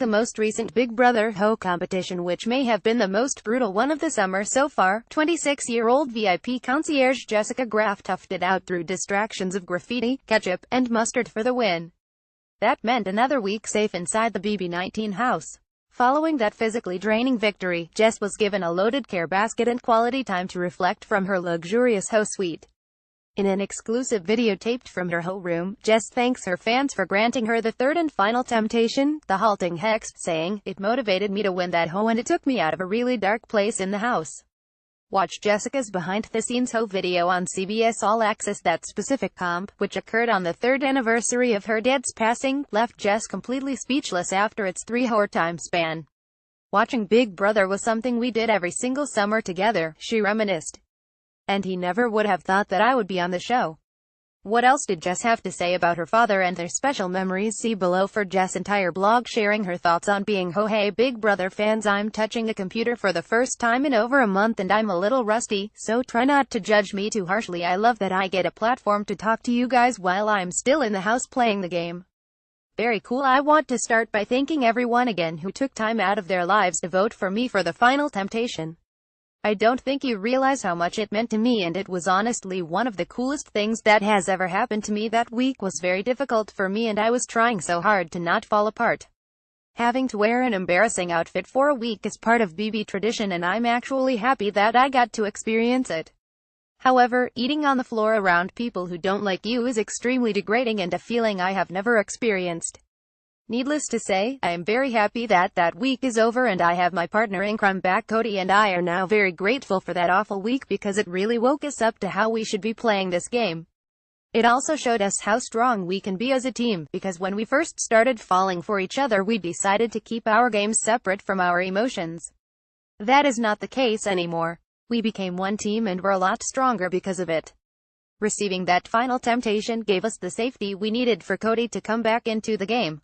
the most recent Big Brother Ho competition, which may have been the most brutal one of the summer so far. 26-year-old VIP concierge Jessica Graf toughed it out through distractions of graffiti, ketchup, and mustard for the win. That meant another week safe inside the BB19 house. Following that physically draining victory, Jess was given a loaded care basket and quality time to reflect from her luxurious Ho suite. In an exclusive video taped from her Ho room, Jess thanks her fans for granting her the third and final temptation, the halting hex, saying, "It motivated me to win that Ho and it took me out of a really dark place in the house." Watch Jessica's behind-the-scenes Ho video on CBS All Access. That specific comp, which occurred on the 3rd anniversary of her dad's passing, left Jess completely speechless after its 3-hour time span. "Watching Big Brother was something we did every single summer together," she reminisced. "And he never would have thought that I would be on the show." What else did Jess have to say about her father and their special memories? See below for Jess' entire blog sharing her thoughts on being Ho. Hey Big Brother fans, I'm touching a computer for the first time in over a month and I'm a little rusty, so try not to judge me too harshly. I love that I get a platform to talk to you guys while I'm still in the house playing the game. Very cool. I want to start by thanking everyone again who took time out of their lives to vote for me for the final temptation. I don't think you realize how much it meant to me, and it was honestly one of the coolest things that has ever happened to me. That week was very difficult for me and I was trying so hard to not fall apart. Having to wear an embarrassing outfit for a week is part of BB tradition and I'm actually happy that I got to experience it. However, eating on the floor around people who don't like you is extremely degrading and a feeling I have never experienced. Needless to say, I am very happy that that week is over and I have my partner in crime back. Cody and I are now very grateful for that awful week because it really woke us up to how we should be playing this game. It also showed us how strong we can be as a team, because when we first started falling for each other we decided to keep our games separate from our emotions. That is not the case anymore. We became one team and we're a lot stronger because of it. Receiving that final temptation gave us the safety we needed for Cody to come back into the game.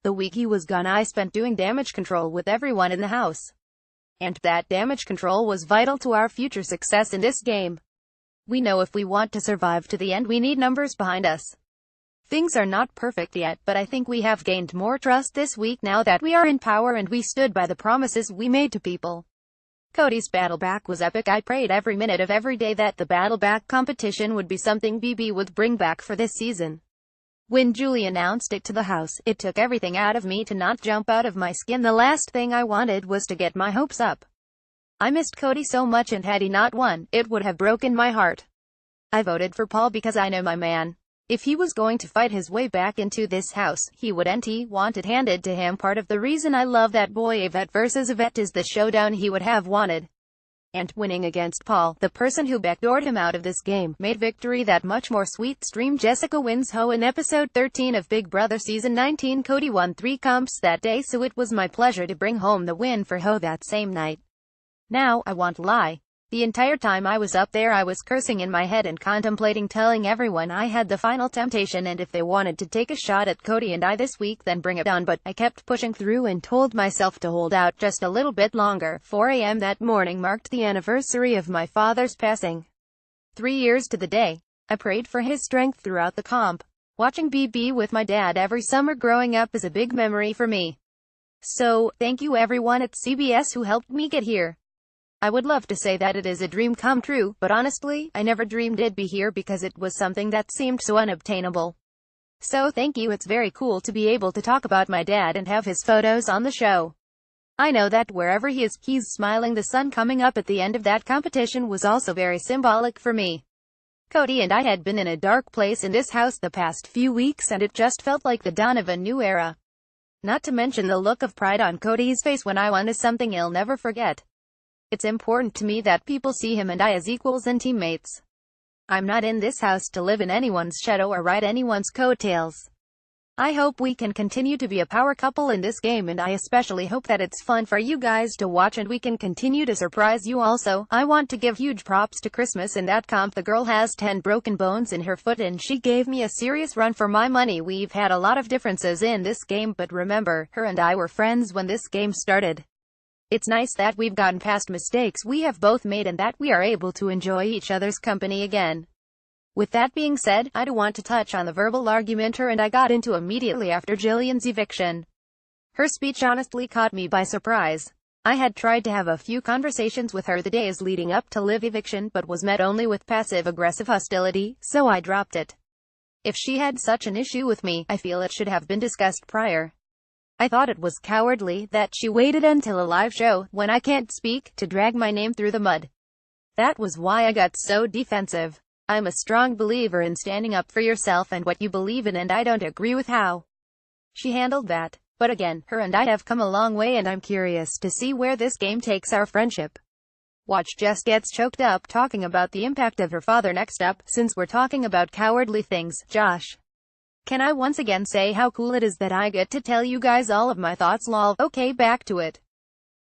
The week he was gone I spent doing damage control with everyone in the house. And that damage control was vital to our future success in this game. We know if we want to survive to the end we need numbers behind us. Things are not perfect yet, but I think we have gained more trust this week now that we are in power and we stood by the promises we made to people. Cody's battle back was epic. I prayed every minute of every day that the battle back competition would be something BB would bring back for this season. When Julie announced it to the house, it took everything out of me to not jump out of my skin. The last thing I wanted was to get my hopes up. I missed Cody so much and had he not won, it would have broken my heart. I voted for Paul because I know my man. If he was going to fight his way back into this house, he would, and he wanted handed to him. Part of the reason I love that boy Yvette versus Yvette is the showdown he would have wanted. And winning against Paul, the person who backdoored him out of this game, made victory that much more sweet. Stream Jessica wins Ho in episode 13 of Big Brother season 19. Cody won 3 comps that day, so it was my pleasure to bring home the win for Ho that same night. Now, I won't lie. The entire time I was up there I was cursing in my head and contemplating telling everyone I had the final temptation and if they wanted to take a shot at Cody and I this week then bring it on, but I kept pushing through and told myself to hold out just a little bit longer. 4 a.m. that morning marked the anniversary of my father's passing. 3 years to the day. I prayed for his strength throughout the comp. Watching BB with my dad every summer growing up is a big memory for me. So, thank you everyone at CBS who helped me get here. I would love to say that it is a dream come true, but honestly, I never dreamed it'd be here because it was something that seemed so unobtainable. So thank you. It's very cool to be able to talk about my dad and have his photos on the show. I know that wherever he is, he's smiling. The sun coming up at the end of that competition was also very symbolic for me. Cody and I had been in a dark place in this house the past few weeks and it just felt like the dawn of a new era. Not to mention the look of pride on Cody's face when I won is something he'll never forget. It's important to me that people see him and I as equals and teammates. I'm not in this house to live in anyone's shadow or ride anyone's coattails. I hope we can continue to be a power couple in this game, and I especially hope that it's fun for you guys to watch and we can continue to surprise you. Also, I want to give huge props to Christmas. In that comp the girl has 10 broken bones in her foot and she gave me a serious run for my money. We've had a lot of differences in this game, but remember, her and I were friends when this game started. It's nice that we've gotten past mistakes we have both made and that we are able to enjoy each other's company again. With that being said, I do want to touch on the verbal argument her and I got into immediately after Jillian's eviction. Her speech honestly caught me by surprise. I had tried to have a few conversations with her the days leading up to Liv eviction but was met only with passive-aggressive hostility, so I dropped it. If she had such an issue with me, I feel it should have been discussed prior. I thought it was cowardly that she waited until a live show, when I can't speak, to drag my name through the mud. That was why I got so defensive. I'm a strong believer in standing up for yourself and what you believe in, and I don't agree with how she handled that. But again, her and I have come a long way, and I'm curious to see where this game takes our friendship. Watch Jess gets choked up talking about the impact of her father. Next up, since we're talking about cowardly things, Josh. Can I once again say how cool it is that I get to tell you guys all of my thoughts? Lol. Okay, back to it.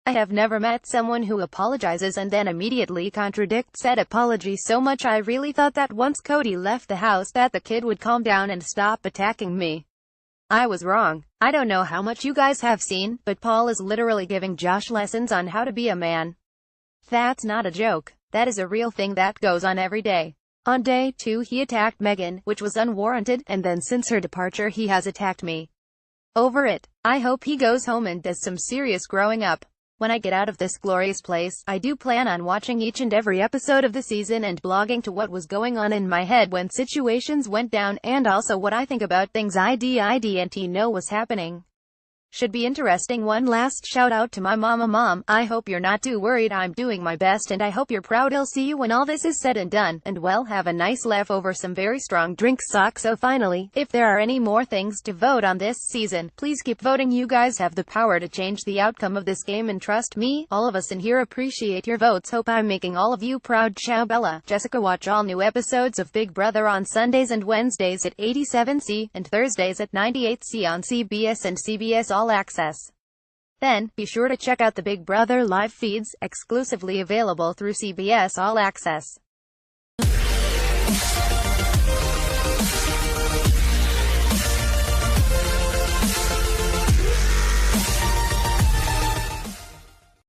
I have never met someone who apologizes and then immediately contradicts said apology so much. I really thought that once Cody left the house that the kid would calm down and stop attacking me. I was wrong. I don't know how much you guys have seen, but Paul is literally giving Josh lessons on how to be a man. That's not a joke. That is a real thing that goes on every day. On day 2 he attacked Megan, which was unwarranted, and then since her departure he has attacked me. Over it. I hope he goes home and does some serious growing up. When I get out of this glorious place, I do plan on watching each and every episode of the season and blogging to what was going on in my head when situations went down, and also what I think about things I didn't know was happening. Should be interesting. One last shout out to my mama. Mom, I hope you're not too worried. I'm doing my best and I hope you're proud. I'll see you when all this is said and done, and well, have a nice laugh over some very strong drink sock. So finally, if there are any more things to vote on this season, please keep voting. You guys have the power to change the outcome of this game, and trust me, all of us in here appreciate your votes. Hope I'm making all of you proud. Ciao Bella. Jessica. Watch all new episodes of Big Brother on Sundays and Wednesdays at 87C, and Thursdays at 98C on CBS and CBS All Access. Then, be sure to check out the Big Brother live feeds, exclusively available through CBS All Access.